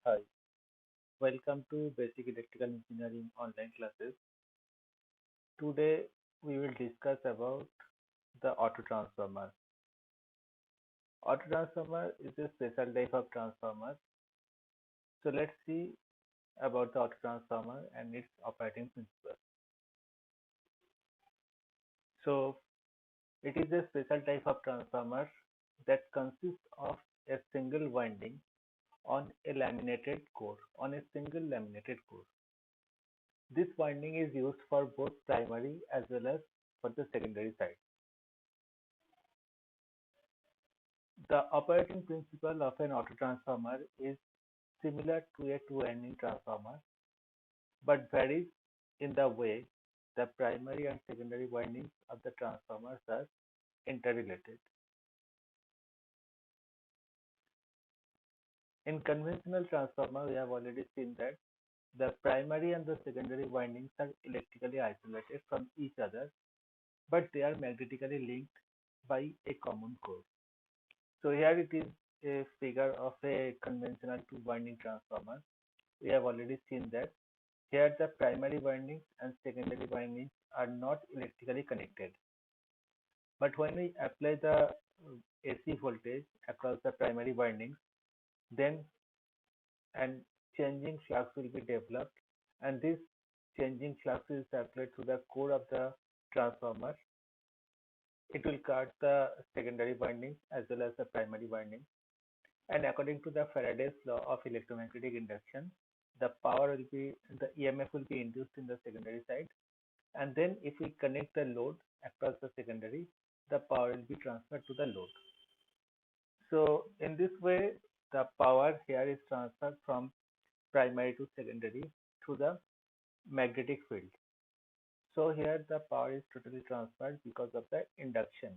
Hi, welcome to Basic Electrical Engineering online classes. Today we will discuss about the auto transformer. Auto transformer is a special type of transformer. So let's see about the auto transformer and its operating principle. So it is a special type of transformer that consists of a single winding on a laminated core, on a single laminated core. This winding is used for both primary as well as for the secondary side. The operating principle of an autotransformer is similar to a two-winding transformer, but varies in the way the primary and secondary windings of the transformers are interrelated. In conventional transformer, we have already seen that the primary and the secondary windings are electrically isolated from each other, but they are magnetically linked by a common core. So here it is a figure of a conventional two-winding transformer. We have already seen that here the primary windings and secondary windings are not electrically connected. But when we apply the AC voltage across the primary windings, then and changing flux will be developed, and this changing flux is applied to the core of the transformer. It will cut the secondary windings as well as the primary windings. And according to the Faraday's law of electromagnetic induction, the EMF will be induced in the secondary side, and then if we connect the load across the secondary, the power will be transferred to the load. So in this way, the power here is transferred from primary to secondary through the magnetic field. So here the power is totally transferred because of the induction,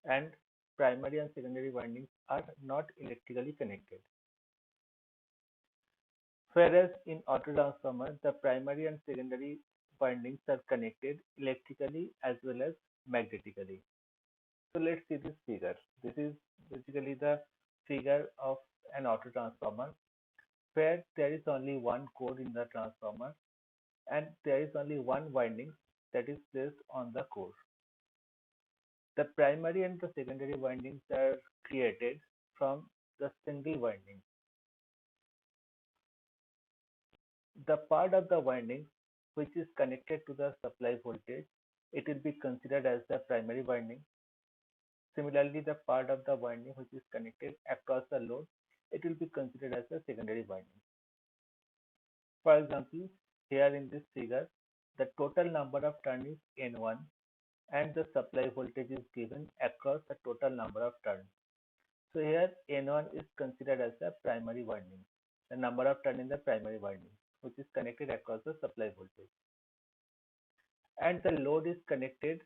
and primary and secondary windings are not electrically connected. Whereas in autotransformer, the primary and secondary windings are connected electrically as well as magnetically. So let's see this figure. This is basically the figure of an autotransformer where there is only one core in the transformer and there is only one winding that is placed on the core. The primary and the secondary windings are created from the single winding. The part of the winding which is connected to the supply voltage, it will be considered as the primary winding. Similarly, the part of the winding which is connected across the load, it will be considered as the secondary winding. For example, here in this figure, the total number of turns is N1 and the supply voltage is given across the total number of turns. So here N1 is considered as the primary winding, the number of turns in the primary winding, which is connected across the supply voltage. And the load is connected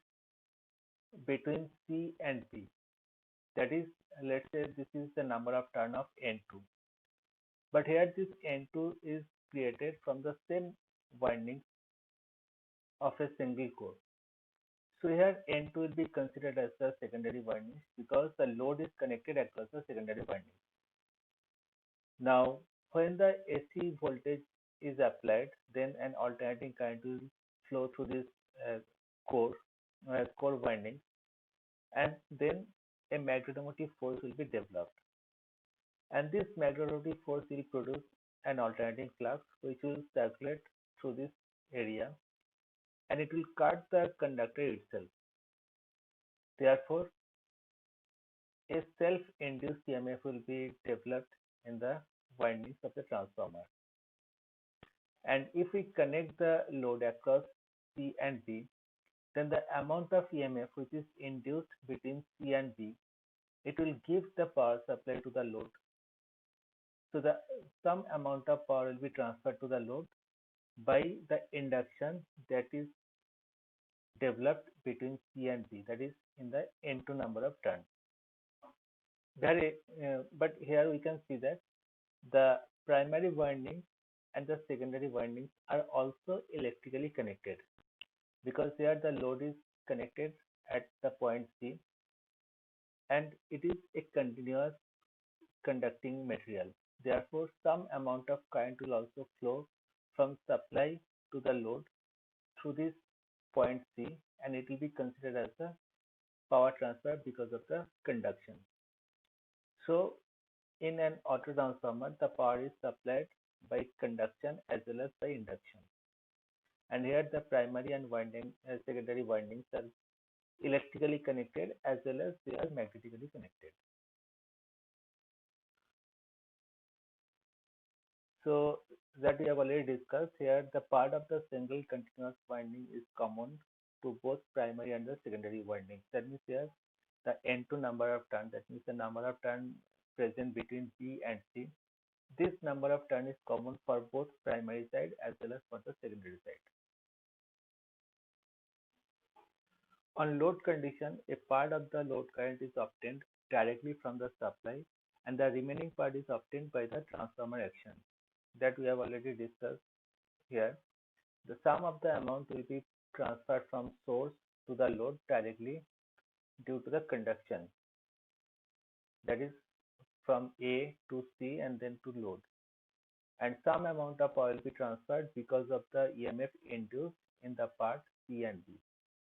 between C and B. That is, let's say this is the number of turn of N2. But here this N2 is created from the same winding of a single core. So here N2 will be considered as the secondary winding because the load is connected across the secondary winding. Now, when the AC voltage is applied, then an alternating current will flow through this core winding, and then a magnetomotive force will be developed. And this magnetomotive force will produce an alternating flux which will circulate through this area and it will cut the conductor itself. Therefore, a self-induced EMF will be developed in the windings of the transformer. And if we connect the load across C and B, then the amount of EMF which is induced between C and B, it will give the power supply to the load. So some amount of power will be transferred to the load by the induction that is developed between C and B, that is in the N2 number of turns. But here we can see that the primary windings and the secondary windings are also electrically connected because here the load is connected at the point C and it is a continuous conducting material. Therefore, some amount of current will also flow from supply to the load through this point C, and it will be considered as a power transfer because of the conduction. So, in an auto transformer, the power is supplied by conduction as well as by induction. And here the primary and secondary windings are electrically connected as well as they are magnetically connected. So that we have already discussed here, the part of the single continuous winding is common to both primary and the secondary windings. That means here the N2 number of turn, that means the number of turn present between B and C. This number of turn is common for both primary side as well as for the secondary side. On load condition, a part of the load current is obtained directly from the supply and the remaining part is obtained by the transformer action that we have already discussed here. The sum of the amount will be transferred from source to the load directly due to the conduction, that is from A to C and then to load. And some amount of power will be transferred because of the EMF induced in the part C and B.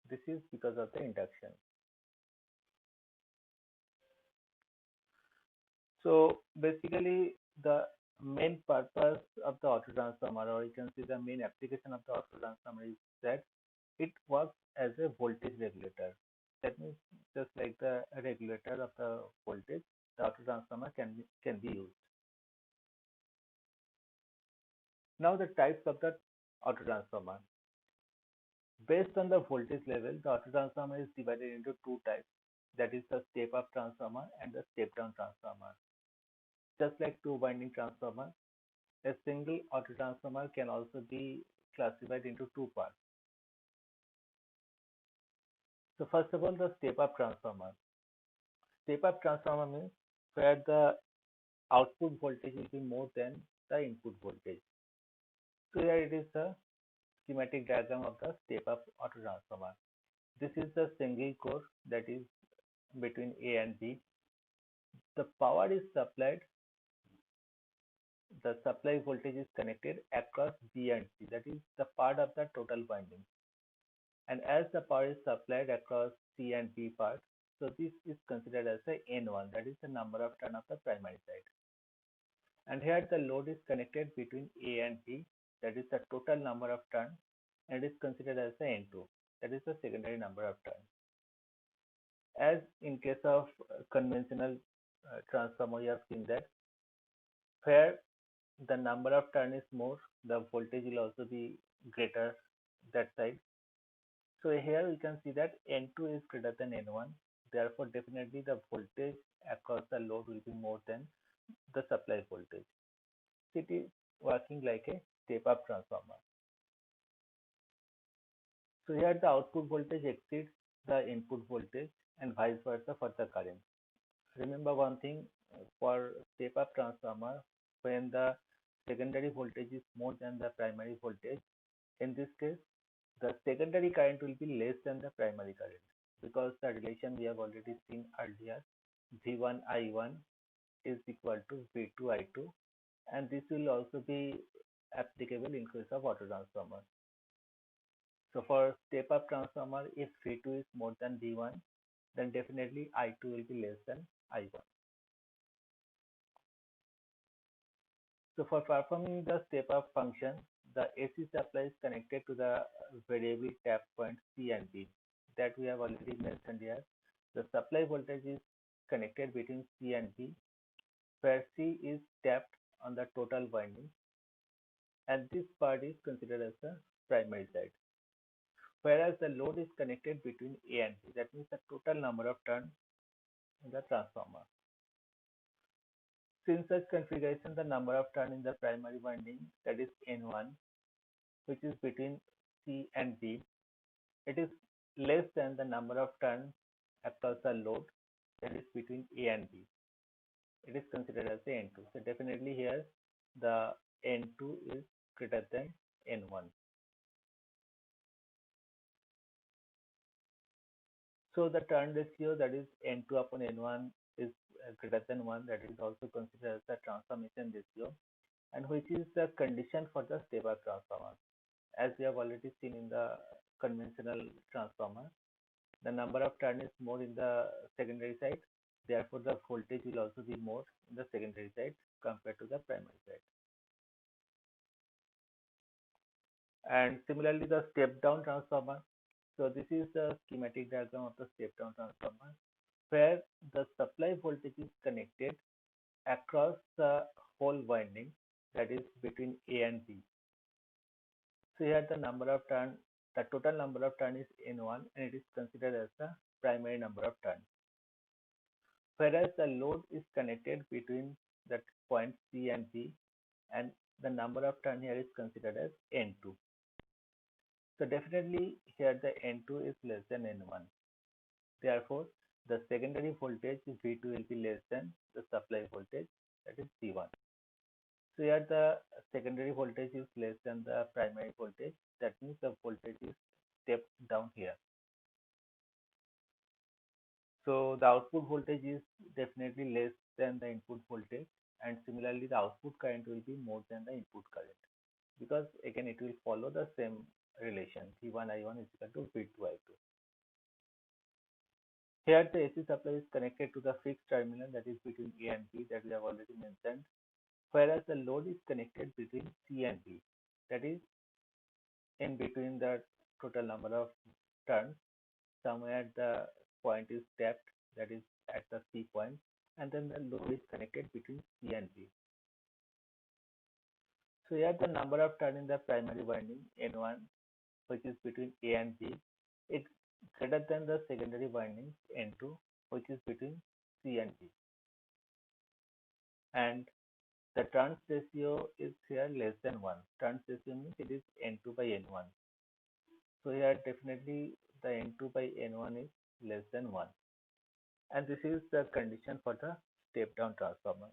This is because of the induction. So basically the main purpose of the auto transformer, or you can see the main application of the auto transformer, is that it works as a voltage regulator. That means just like the regulator of the voltage, the auto transformer can be used. Now the types of the auto transformer. Based on the voltage level, the auto transformer is divided into two types. That is the step up transformer and the step down transformer. Just like two winding transformer, a single auto transformer can also be classified into two parts. So first of all, the step up transformer. Step up transformer means where the output voltage will be more than the input voltage. So here it is the schematic diagram of the step up auto transformer. This is the single core that is between A and B. The power is supplied, the supply voltage is connected across B and C, that is the part of the total winding. And as the power is supplied across C and B part, so this is considered as the N1, that is the number of turn of the primary side. And here the load is connected between A and B, that is the total number of turn, and it is considered as the N2, that is the secondary number of turn. As in case of conventional transformer, you have seen that where the number of turn is more, the voltage will also be greater that side. So here we can see that N2 is greater than N1. Therefore, definitely the voltage across the load will be more than the supply voltage. It is working like a step-up transformer. So here the output voltage exceeds the input voltage and vice versa for the current. Remember one thing, for step-up transformer, when the secondary voltage is more than the primary voltage, in this case, the secondary current will be less than the primary current, because the relation we have already seen earlier, V1 I1 is equal to V2 I2, and this will also be applicable in case of auto transformer. So for step up transformer, if V2 is more than V1, then definitely I2 will be less than I1. So for performing the step up function, the AC supply is connected to the variable tap point C and B that we have already mentioned here. The supply voltage is connected between C and B, where C is tapped on the total winding, and this part is considered as the primary side. Whereas the load is connected between A and B, that means the total number of turns in the transformer. So in such configuration, the number of turns in the primary winding, that is N1, which is between C and B, it is less than the number of turns across the load, that is between A and B. It is considered as the N2. So definitely here the N2 is greater than N1. So the turn ratio, that is N2 upon N1, is greater than 1, that is also considered as the transformation ratio, and which is the condition for the step-up transformer. As we have already seen in the conventional transformer, the number of turn is more in the secondary side, therefore the voltage will also be more in the secondary side compared to the primary side. And similarly, the step down transformer. So this is the schematic diagram of the step down transformer, where the supply voltage is connected across the whole winding, that is between A and B. So here the total number of turn is N1, and it is considered as the primary number of turns. Whereas the load is connected between that point C and B, and the number of turn here is considered as N2. So definitely here the N2 is less than N1. Therefore, the secondary voltage V2 will be less than the supply voltage, that is C1. So here the secondary voltage is less than the primary voltage. That means the voltage is stepped down here. So the output voltage is definitely less than the input voltage, and similarly the output current will be more than the input current, because again it will follow the same relation, V1 I1 is equal to V2 I2. Here the AC supply is connected to the fixed terminal, that is between A and B, that we have already mentioned, whereas the load is connected between C and B, that is in between the total number of turns. Somewhere the point is tapped, that is at the C point, and then the load is connected between C and B. So here the number of turn in the primary winding N1, which is between A and B, is greater than the secondary winding N2, which is between C and B. And the turns ratio is here less than 1. Turns ratio means it is N2 by N1. So here definitely the N2 by N1 is less than 1. And this is the condition for the step down transformer.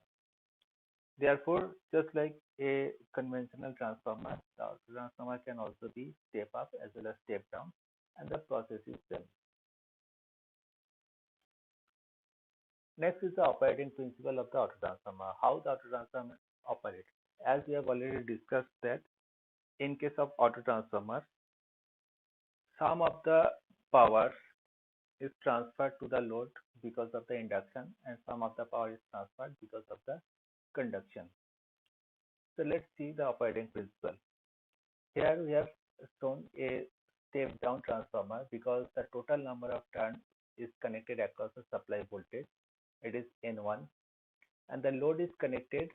Therefore, just like a conventional transformer, the auto transformer can also be step up as well as step down, and the process is same. Next is the operating principle of the auto transformer. How the auto transformer operates. As we have already discussed that in case of auto transformer, some of the power is transferred to the load because of the induction, and some of the power is transferred because of the conduction. So let's see the operating principle. Here we have shown a step down transformer because the total number of turns is connected across the supply voltage, it is N1, and the load is connected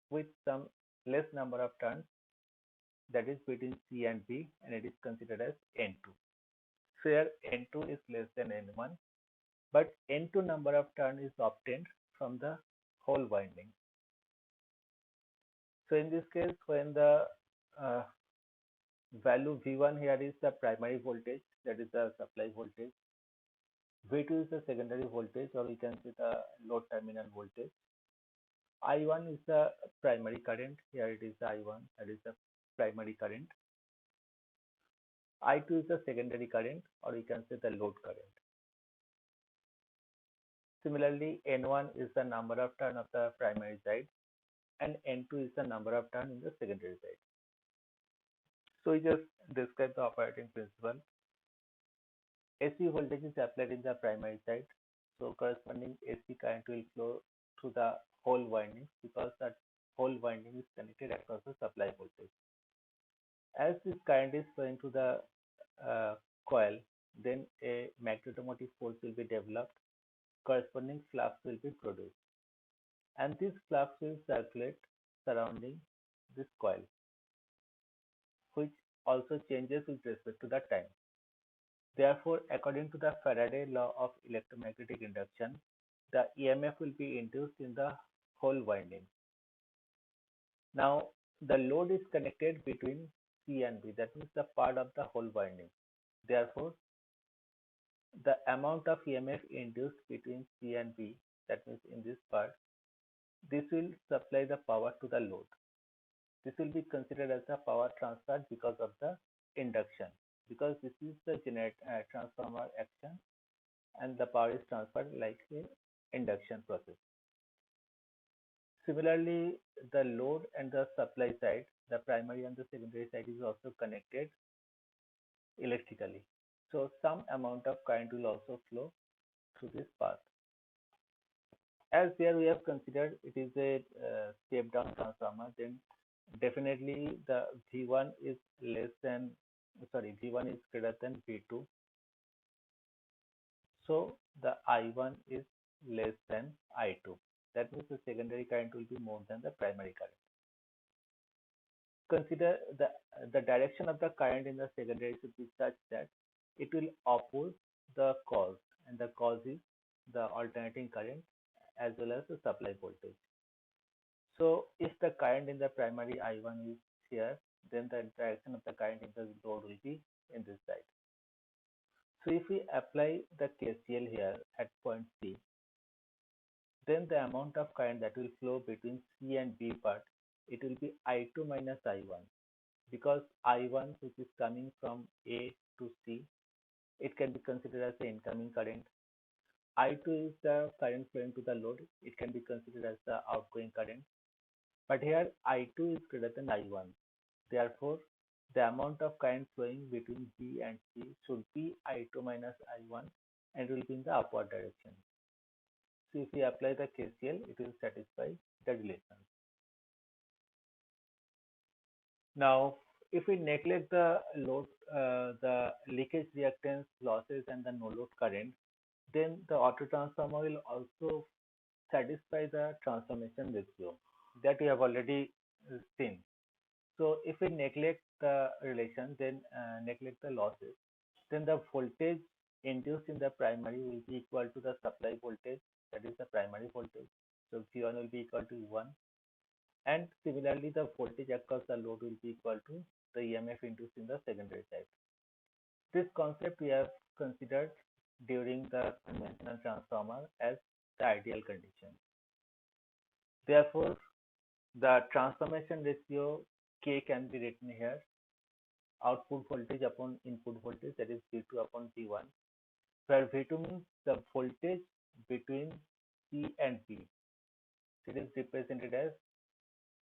with some less number of turns, that is between C and B, and it is considered as N2. So here N2 is less than N1, but N2 number of turn is obtained from the whole winding. So in this case, when the value V1 here is the primary voltage, that is the supply voltage, V2 is the secondary voltage, or we can say the load terminal voltage, I1 is the primary current, here it is the I1, that is the primary current, I2 is the secondary current, or we can say the load current. Similarly, N1 is the number of turn of the primary side, and N2 is the number of turn in the secondary side. So we just describe the operating principle. AC voltage is applied in the primary side, so corresponding AC current will flow through the whole winding because that whole winding is connected across the supply voltage. As this current is flowing to the coil, then a magnetomotive force will be developed, corresponding flux will be produced, and this flux will circulate surrounding this coil, which also changes with respect to the time. Therefore, according to the Faraday law of electromagnetic induction, the EMF will be induced in the whole winding. Now, the load is connected between C and B, that means the part of the whole winding. Therefore, the amount of EMF induced between C and B, that means in this part, this will supply the power to the load. This will be considered as a power transfer because of the induction, because this is the transformer action, and the power is transferred like a induction process. Similarly, the load and the supply side, the primary and the secondary side is also connected electrically. So some amount of current will also flow through this path. As here we have considered it is a step down transformer, then definitely the V1 is less than, sorry, V1 is greater than V2. So the I1 is less than I2. That means the secondary current will be more than the primary current. Consider the direction of the current in the secondary should be such that it will oppose the cause, and the cause is the alternating current as well as the supply voltage. So if the current in the primary I1 is here, then the direction of the current in the load will be in this side. So if we apply the KCL here at point C, then the amount of current that will flow between C and B part, it will be I2 minus I1, because I1 which is coming from A to C, it can be considered as the incoming current. I2 is the current flowing to the load, it can be considered as the outgoing current. But here I2 is greater than I1. Therefore, the amount of current flowing between B and C should be I2 minus I1, and will be in the upward direction. So if we apply the KCL, it will satisfy the relation. Now, if we neglect the load, the leakage reactance, losses, and the no load current, then the autotransformer will also satisfy the transformation ratio that we have already seen. So if we neglect the relation, then neglect the losses, then the voltage induced in the primary will be equal to the supply voltage, that is the primary voltage. So V1 will be equal to E1, and similarly the voltage across the load will be equal to the EMF induced in the secondary side. This concept we have considered during the conventional transformer as the ideal condition. Therefore, the transformation ratio K can be written here: output voltage upon input voltage, that is V2 upon V1, where V2 means the voltage between C and B. It is represented as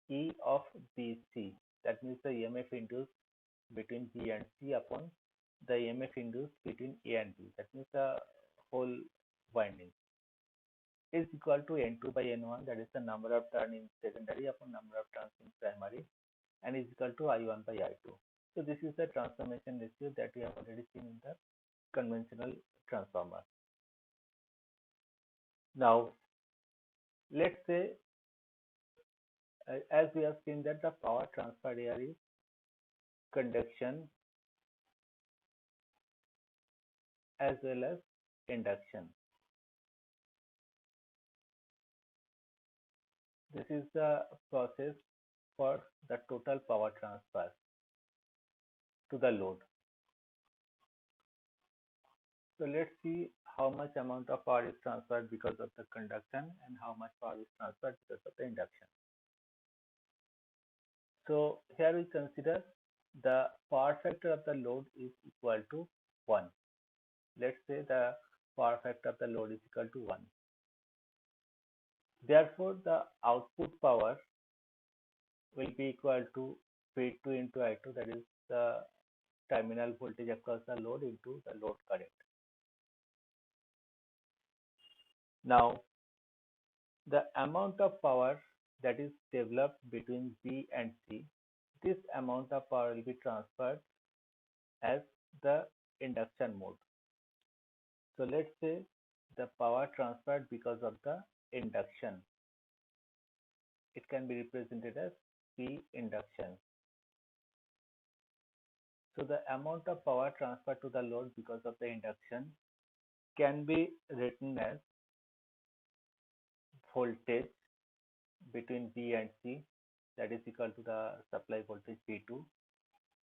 E of BC. That means the EMF induced between B and C upon the EMF induced between A and B. That means the whole winding is equal to N2 by N1, that is the number of turns in secondary upon number of turns in primary, and is equal to I1 by I2. So this is the transformation ratio that we have already seen in the conventional transformer. Now, let's say, as we have seen that the power transfer here is conduction as well as induction. This is the process for the total power transfer to the load. So let's see how much amount of power is transferred because of the conduction and how much power is transferred because of the induction. So here we consider the power factor of the load is equal to 1. Let's say the power factor of the load is equal to 1. Therefore, the output power will be equal to V2 into I2, that is the terminal voltage across the load into the load current. Now, the amount of power that is developed between B and C, this amount of power will be transferred as the induction mode. So let's say the power transferred because of the induction, it can be represented as P induction. So the amount of power transferred to the load because of the induction can be written as voltage between B and C, that is equal to the supply voltage V2,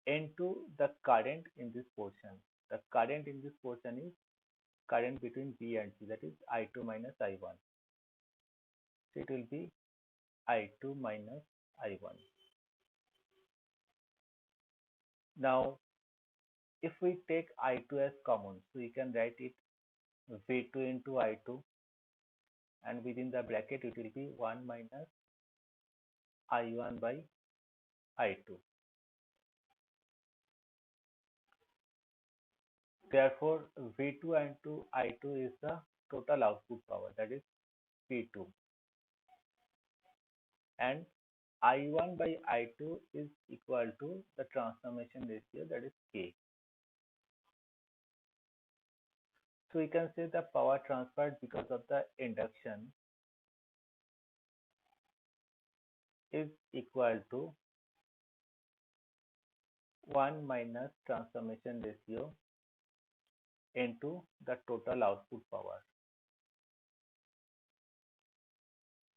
into the current in this portion. The current in this portion is current between B and C, that is I2 minus I1. So it will be I2 minus I1. Now, if we take I2 as common, so you can write it V2 into I2, and within the bracket it will be 1 minus I1 by I2. Therefore, V2 and I2 is the total output power, that is P2, and I1 by I2 is equal to the transformation ratio, that is K. So we can say the power transferred because of the induction is equal to 1 minus transformation ratio into the total output power.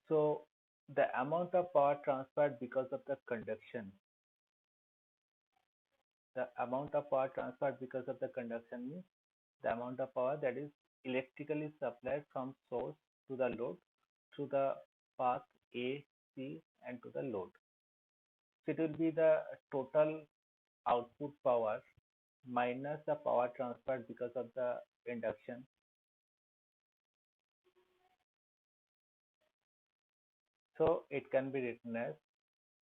So the amount of power transferred because of the conduction, the amount of power transferred because of the conduction means the amount of power that is electrically supplied from source to the load through the path A, C and to the load. So it will be the total output power minus the power transferred because of the induction. So it can be written as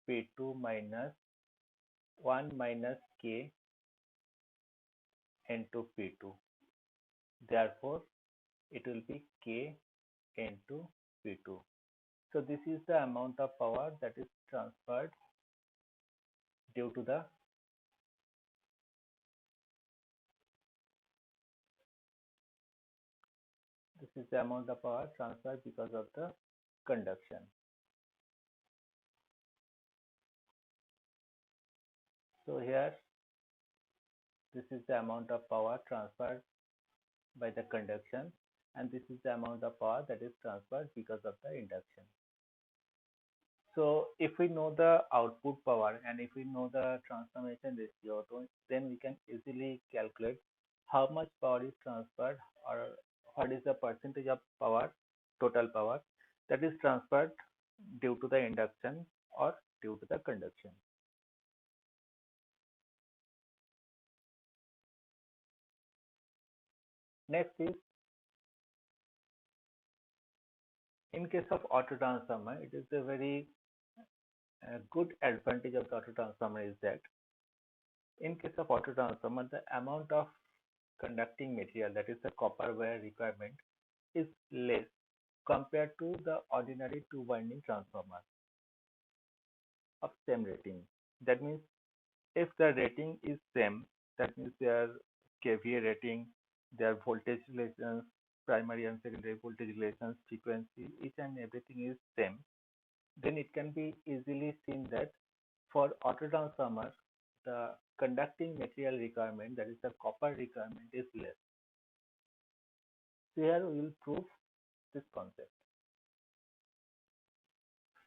P2 minus 1 minus K into P2. Therefore, it will be K into P2. So this is the amount of power that is transferred due to the amount of power transferred because of the conduction. So here this is the amount of power transferred by the conduction, and this is the amount of power that is transferred because of the induction. So if we know the output power and if we know the transformation ratio, then we can easily calculate how much power is transferred or what is the percentage of power, total power, that is transferred due to the induction or due to the conduction. Next is, in case of auto transformer, it is a very good advantage of the auto transformer is that in case of auto transformer, the amount of conducting material, that is the copper wire requirement, is less compared to the ordinary two winding transformer of same rating. That means if the rating is same, that means their kVA rating, their voltage relations, primary and secondary voltage relations, frequency, each and everything is same, then it can be easily seen that for auto transformer, the conducting material requirement, that is the copper requirement, is less. So here we will prove this concept.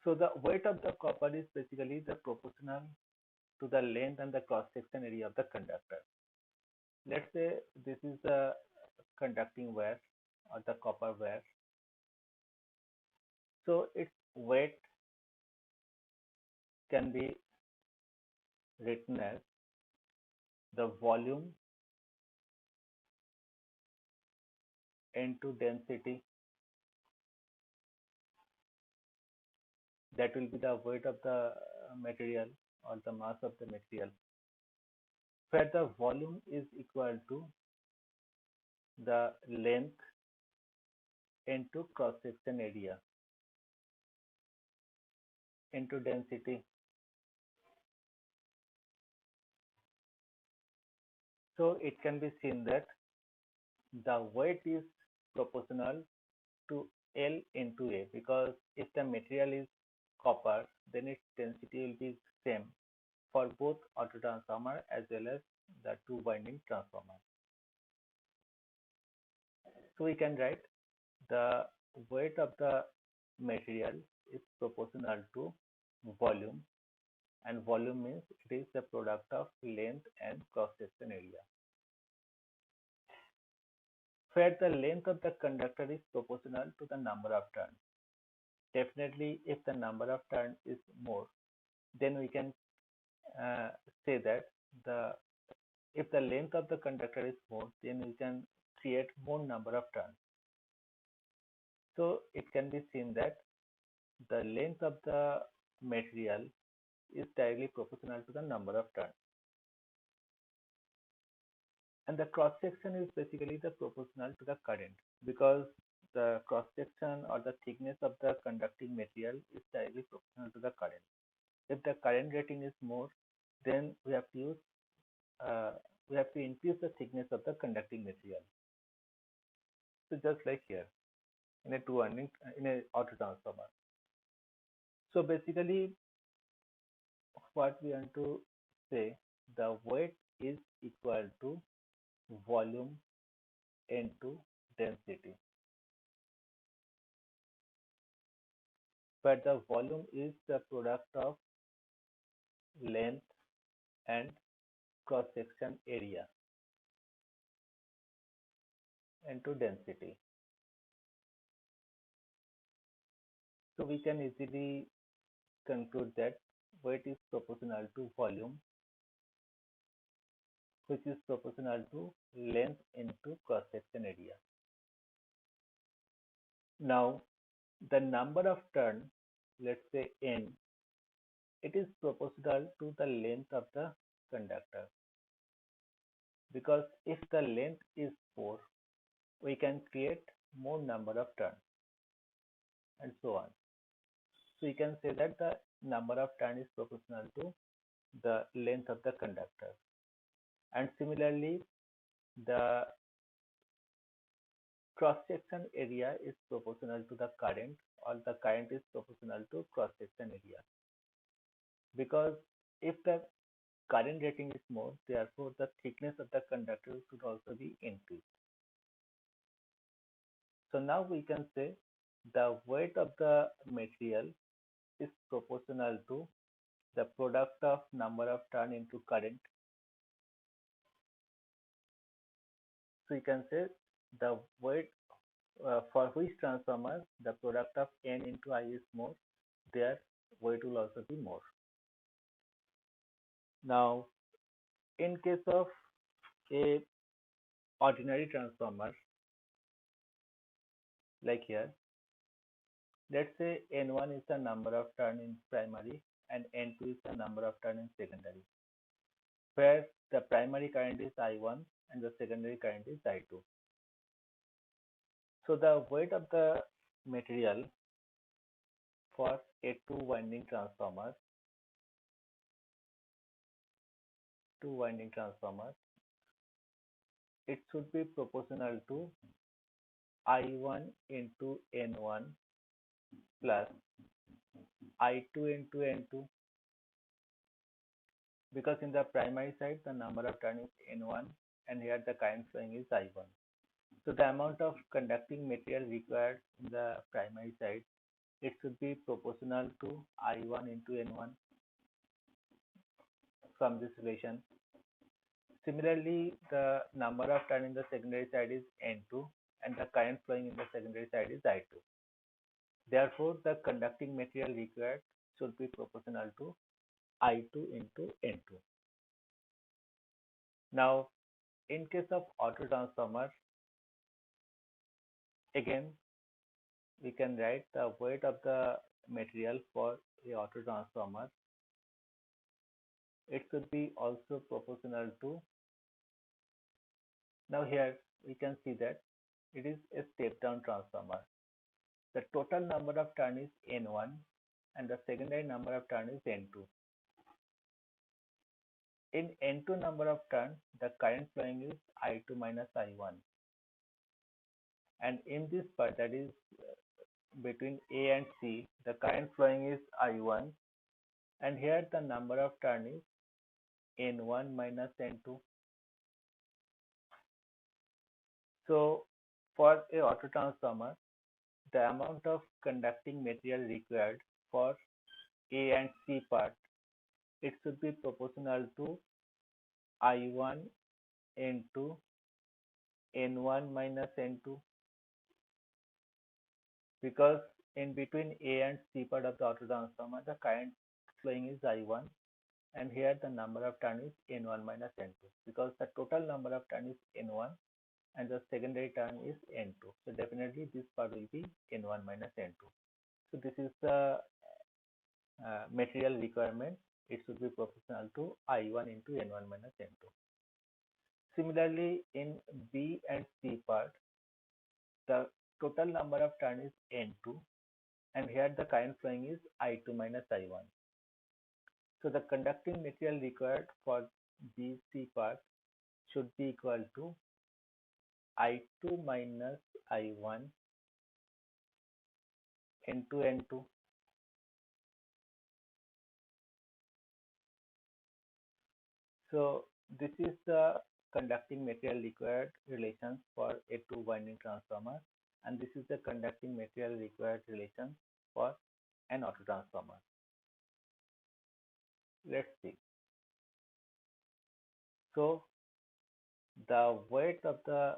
So the weight of the copper is basically the proportional to the length and the cross section area of the conductor. Let's say this is the conducting wire or the copper wire. So its weight can be written as the volume into density. That will be the weight of the material or the mass of the material, where the volume is equal to the length into cross section area into density. So it can be seen that the weight is proportional to L into A, because if the material is copper, then its density will be same for both auto transformer as well as the two winding transformer. So we can write the weight of the material is proportional to volume, and volume means it is the product of length and cross section area, where the length of the conductor is proportional to the number of turns. Definitely, if the number of turns is more, then we can say that if the length of the conductor is more, then we can create more number of turns. So it can be seen that the length of the material is directly proportional to the number of turns. And the cross section is basically the proportional to the current, because the cross section or the thickness of the conducting material is directly proportional to the current. If the current rating is more, then uh, we have to increase the thickness of the conducting material. So just like here in a two winding in a auto transformer. So basically, what we want to say, the weight is equal to volume into density, but the volume is the product of length and cross section area into density. So we can easily conclude that weight is proportional to volume, which is proportional to length into cross section area. Now, the number of turn, let's say n, it is proportional to the length of the conductor, because if the length is 4, we can create more number of turns and so on. So you can say that the number of turn is proportional to the length of the conductor. And similarly, the cross section area is proportional to the current, or the current is proportional to cross section area. Because if the current rating is more, therefore the thickness of the conductor should also be increased. So now we can say the weight of the material is proportional to the product of number of turn into current. So you can say the weight for which transformer the product of N into I is more, their weight will also be more. Now, in case of a ordinary transformer, like here, let's say N1 is the number of turn in primary and N2 is the number of turn in secondary, where the primary current is I1 and the secondary current is I2. So the weight of the material for a two winding transformer, it should be proportional to I1 into N1 plus I2 into N2, because in the primary side the number of turn is N1 and here the current flowing is I1. So the amount of conducting material required in the primary side, it should be proportional to I1 into N1 from this relation. Similarly, the number of turn in the secondary side is N2 and the current flowing in the secondary side is I2. Therefore, the conducting material required should be proportional to I2 into N2. Now, in case of auto transformer, again, we can write the weight of the material for a auto transformer. It should be also proportional to, now here we can see that it is a step down transformer. The total number of turn is N1 and the secondary number of turn is N2. In N2 number of turn, the current flowing is I2 minus I1. And in this part, that is between A and C, the current flowing is I1. And here the number of turn is N1 minus N2. So for a auto transformer, the amount of conducting material required for A and C part, it should be proportional to I1 into N1 minus N2, because in between A and C part of the auto transformer, the current flowing is I1 and here the number of turn is N1 minus N2, because the total number of turn is N1 and the secondary term is N2. So definitely this part will be N1 minus N2. So this is the material requirement. It should be proportional to I1 into N1 minus N2. Similarly, in B and C part, the total number of turn is N2, and here the current flowing is I2 minus I1. So the conducting material required for BC part should be equal to I2 minus I1 into N2. So this is the conducting material required relations for a two winding transformer, and this is the conducting material required relation for an auto transformer. Let's see. So the weight of the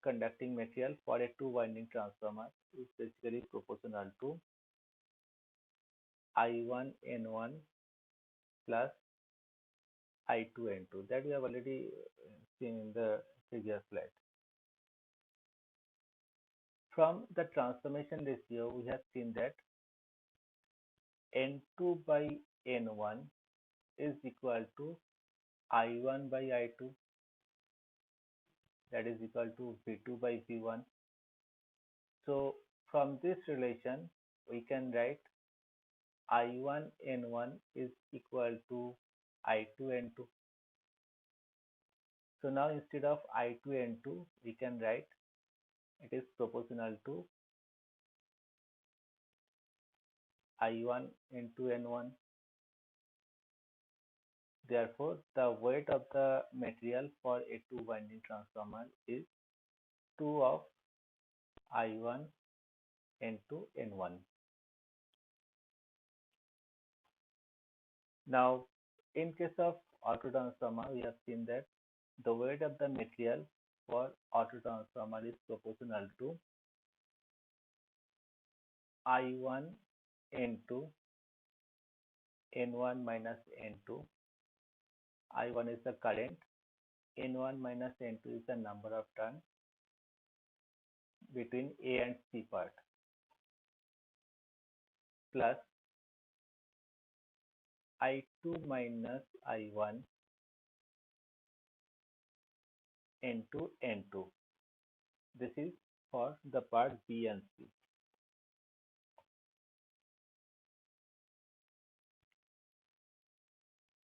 conducting material for a two winding transformer is basically proportional to I1 N1 plus I2 N2, that we have already seen in the previous slide. From the transformation ratio, we have seen that N2 by N1 is equal to I1 by I2, that is equal to V2 by V1. So from this relation, we can write I1 N1 is equal to I2 N2. So now instead of I2 N2, we can write it is proportional to I1 into N1. Therefore, the weight of the material for a two winding transformer is 2 of I1 into N1. Now, in case of auto transformer, we have seen that the weight of the material for auto transformer is proportional to I1 into N1 minus N2. I1 is the current, N1 minus N2 is the number of turns between A and C part, plus I2 minus I1 into N2. This is for the part B and C.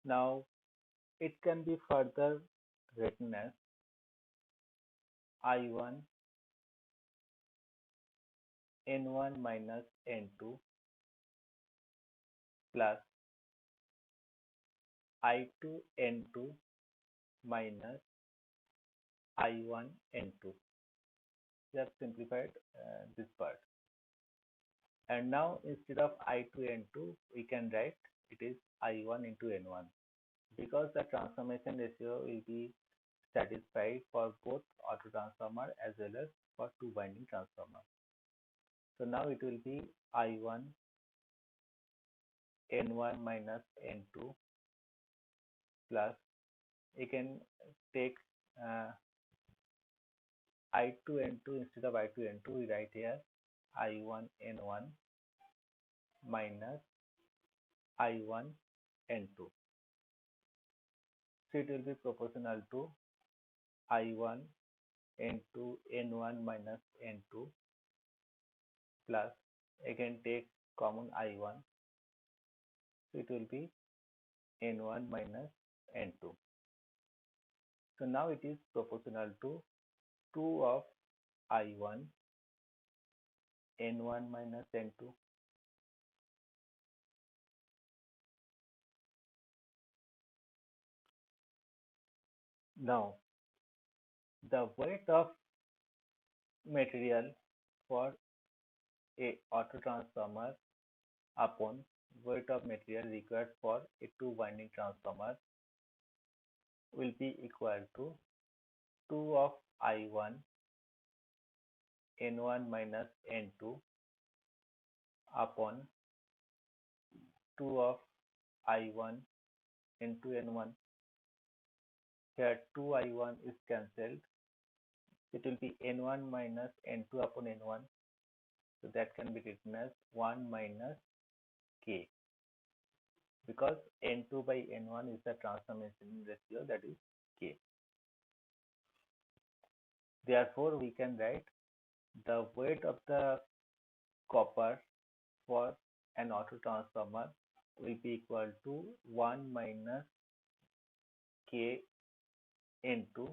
Now, it can be further written as I1 N1 minus N2 plus I2 N2 minus I1 N2. We have simplified this part. And now instead of I2 N2, we can write it is I1 into N1, because the transformation ratio will be satisfied for both auto transformer as well as for two winding transformer. So now it will be I1 N1 minus N2 plus, you can take I2 N2 instead of I2 N2, we write here I1 N1 minus I1 N2. So it will be proportional to I1 into N1 minus N2 plus, again take common I1, so it will be N1 minus N2. So now it is proportional to 2 of I1 N1 minus N2. Now the weight of material for a auto transformer upon weight of material required for a two winding transformer will be equal to 2 of I1 N1 minus N2 upon 2 of I1 into N1. Here 2 I1 is cancelled, it will be N1 minus N2 upon N1. So that can be written as 1 minus K, because N2 by N1 is the transformation ratio, that is K. Therefore, we can write the weight of the copper for an auto transformer will be equal to 1 minus K into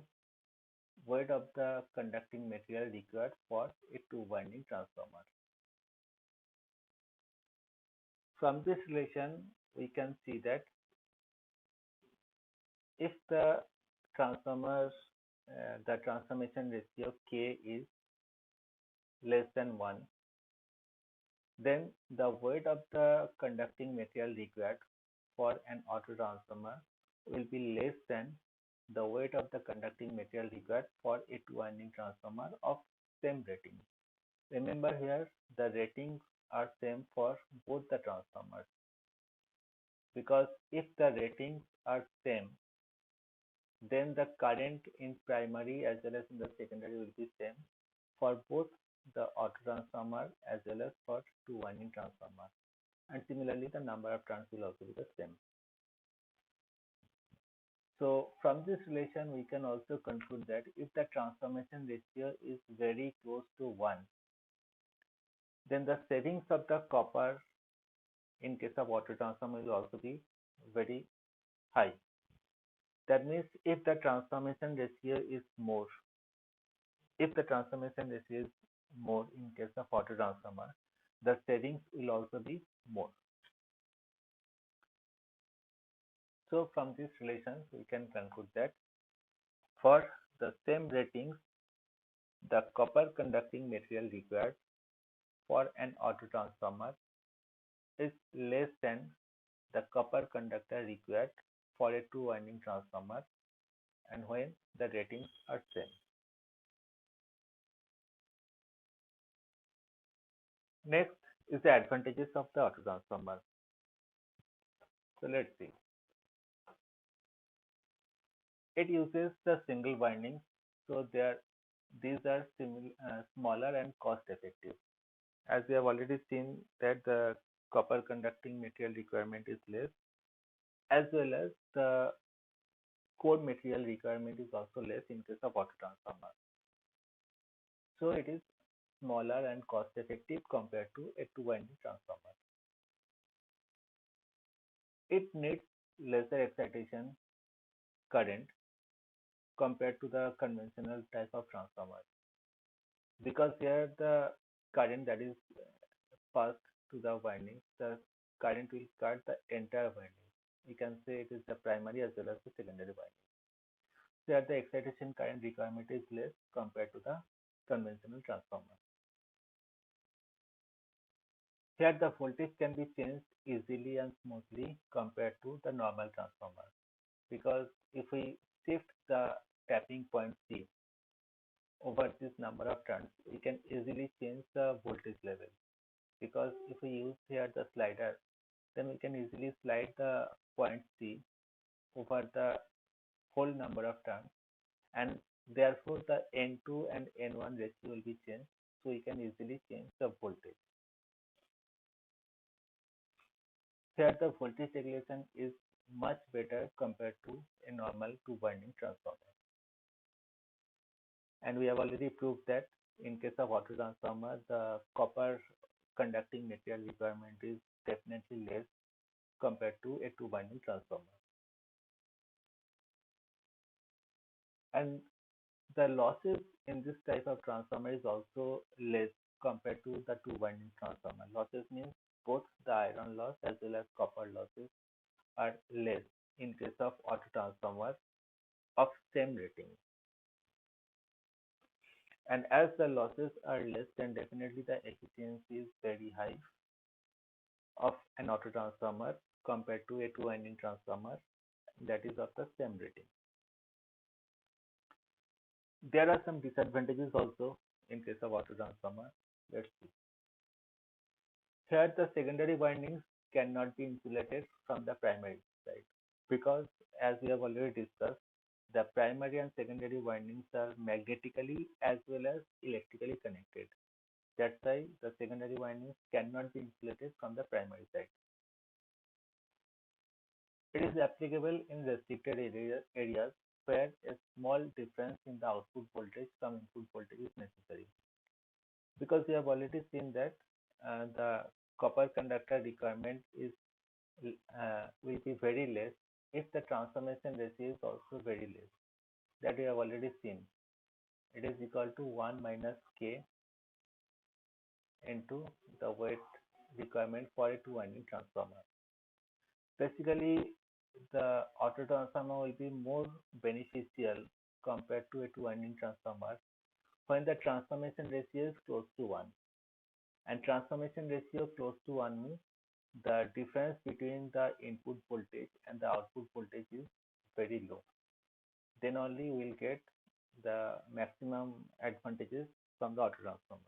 weight of the conducting material required for a two-winding transformer. From this relation, we can see that if the the transformation ratio K is less than 1, then the weight of the conducting material required for an auto transformer will be less than the weight of the conducting material required for a two-winding transformer of same rating. Remember here, the ratings are same for both the transformers, because if the ratings are same, then the current in primary as well as in the secondary will be same for both the auto transformer as well as for two-winding transformer, and similarly the number of turns will also be the same. So from this relation, we can also conclude that if the transformation ratio is very close to 1, then the savings of the copper in case of auto transformer will also be very high. That means if the transformation ratio is more, in case of auto transformer, the savings will also be more. So from these relations, we can conclude that for the same ratings, the copper conducting material required for an auto transformer is less than the copper conductor required for a two-winding transformer, and when the ratings are same. Next is the advantages of the auto transformer. So let's see. It uses the single winding, so these are smaller and cost effective. As we have already seen that the copper conducting material requirement is less, as well as the core material requirement is also less in case of auto transformer. So it is smaller and cost effective compared to a two-winding transformer. It needs lesser excitation current compared to the conventional type of transformer, because here the current that is passed to the windings, the current will cut the entire winding. You can say it is the primary as well as the secondary winding. Here the excitation current requirement is less compared to the conventional transformer. Here the voltage can be changed easily and smoothly compared to the normal transformer, because if we shift the tapping point C over this number of turns, we can easily change the voltage level, because if we use here the slider, then we can easily slide the point C over the whole number of turns, and therefore the N2 and N1 ratio will be changed, so we can easily change the voltage. Here the voltage regulation is much better compared to a normal two-winding transformer. And we have already proved that in case of auto transformer, the copper conducting material requirement is definitely less compared to a two-winding transformer. And the losses in this type of transformer is also less compared to the two-winding transformer. Losses means both the iron loss as well as copper losses are less in case of auto transformer of same rating. And as the losses are less, then definitely the efficiency is very high of an auto transformer compared to a two-winding transformer that is of the same rating. There are some disadvantages also in case of auto transformer. Let's see. Here the secondary windings cannot be insulated from the primary side, because as we have already discussed, the primary and secondary windings are magnetically as well as electrically connected. That's why the secondary windings cannot be insulated from the primary side. It is applicable in restricted areas where a small difference in the output voltage from input voltage is necessary. Because we have already seen that the copper conductor requirement is will be very less if the transformation ratio is also very less. That we have already seen. It is equal to 1 minus K into the weight requirement for a two-winding transformer. Basically, the auto transformer will be more beneficial compared to a two-winding transformer when the transformation ratio is close to 1. And transformation ratio close to 1 means the difference between the input voltage and the output voltage is very low. Then only we will get the maximum advantages from the auto transformer.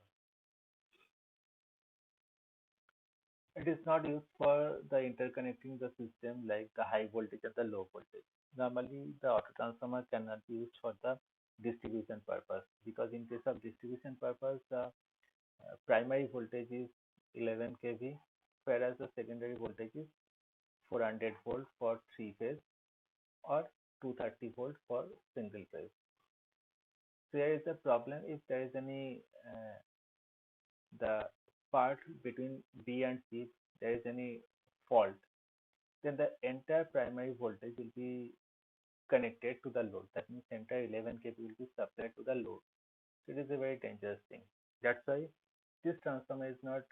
It is not used for the interconnecting the system like the high voltage and the low voltage. Normally, the auto transformer cannot be used for the distribution purpose because in case of distribution purpose, the primary voltage is 11 kV, whereas the secondary voltage is 400 volt for three phase or 230 volt for single phase. So here is the problem if there is any the part between B and C, there is any fault, then the entire primary voltage will be connected to the load. That means entire 11 kV will be supplied to the load. So it is a very dangerous thing. That's why this transformer is not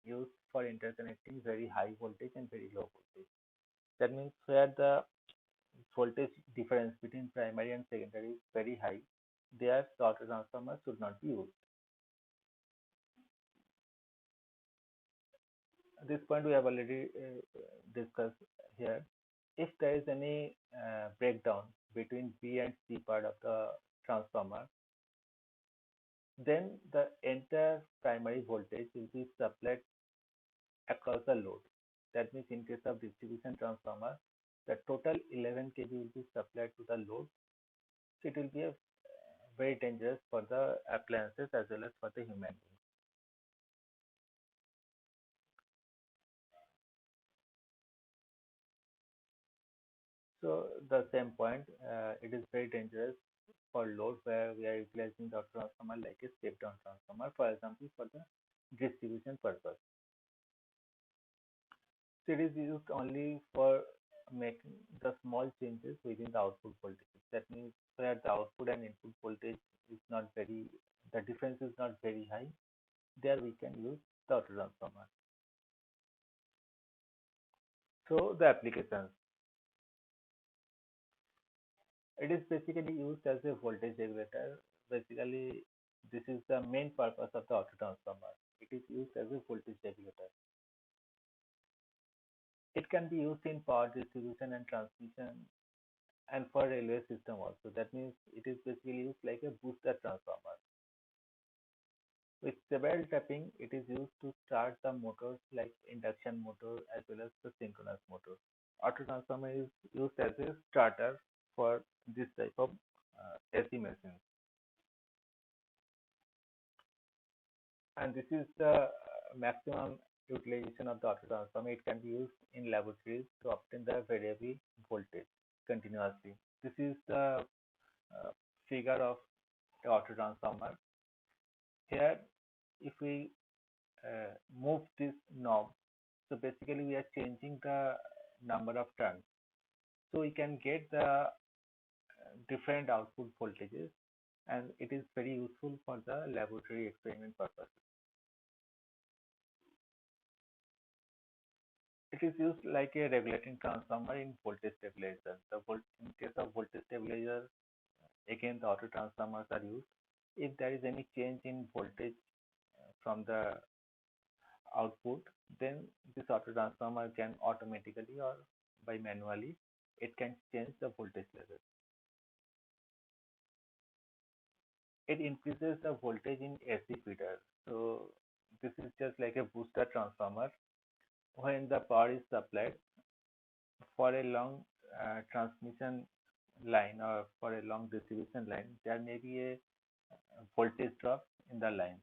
used for interconnecting very high voltage and very low voltage. That means where the voltage difference between primary and secondary is very high, there the auto transformer should not be used. This point we have already discussed here. If there is any breakdown between B and C part of the transformer, then the entire primary voltage will be supplied across the load. That means in case of distribution transformer, the total 11 kV will be supplied to the load. So it will be a very dangerous for the appliances as well as for the human beings. So the same point, it is very dangerous for load where we are utilizing the transformer like a step down transformer, for example, for the distribution purpose. So it is used only for making the small changes within the output voltage. That means where the output and input voltage is not very, the difference is not very high, there we can use the auto transformer. So the applications. It is basically used as a voltage regulator. Basically, this is the main purpose of the auto transformer. It is used as a voltage regulator. It can be used in power distribution and transmission and for railway system also. That means it is basically used like a booster transformer. With several tapping, it is used to start the motors like induction motor as well as the synchronous motor. Auto transformer is used as a starter for this type of AC machines. And this is the maximum utilization of the auto transformer. It can be used in laboratories to obtain the variable voltage continuously. This is the figure of the auto transformer. Here, if we move this knob, so basically we are changing the number of turns. So we can get the different output voltages, and it is very useful for the laboratory experiment purposes. It is used like a regulating transformer in voltage stabilizer. In case of voltage stabilizer, again the auto transformers are used. If there is any change in voltage from the output, then this auto transformer can automatically or by manually, it can change the voltage level. It increases the voltage in AC feeder. So this is just like a booster transformer. When the power is supplied for a long transmission line or for a long distribution line, there may be a voltage drop in the line.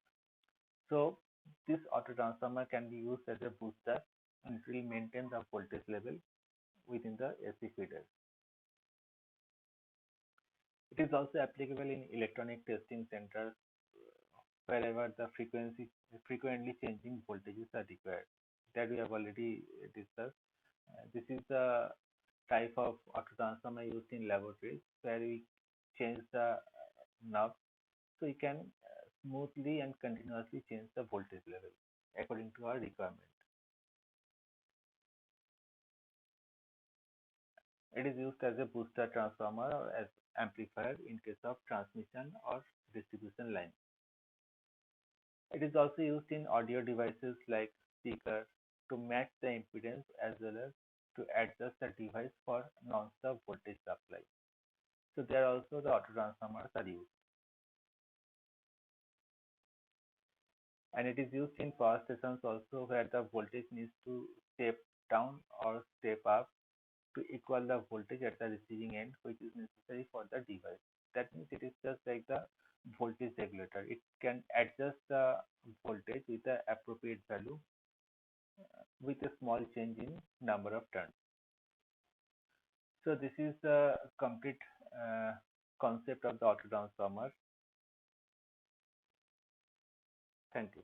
So this auto transformer can be used as a booster and it will maintain the voltage level within the AC feeder. It is also applicable in electronic testing centers wherever the frequently changing voltages are required. That we have already discussed. This is the type of auto transformer used in laboratories where we change the knob so we can smoothly and continuously change the voltage level according to our requirement. It is used as a booster transformer or as amplifier in case of transmission or distribution line. It is also used in audio devices like speakers to match the impedance as well as to adjust the device for non-stop voltage supply. So there also the auto transformers are used. And it is used in power stations also where the voltage needs to step down or step up to equal the voltage at the receiving end which is necessary for the device. That means it is just like the voltage regulator. It can adjust the voltage with the appropriate value with a small change in number of turns. So this is the complete concept of the auto transformer. Thank you.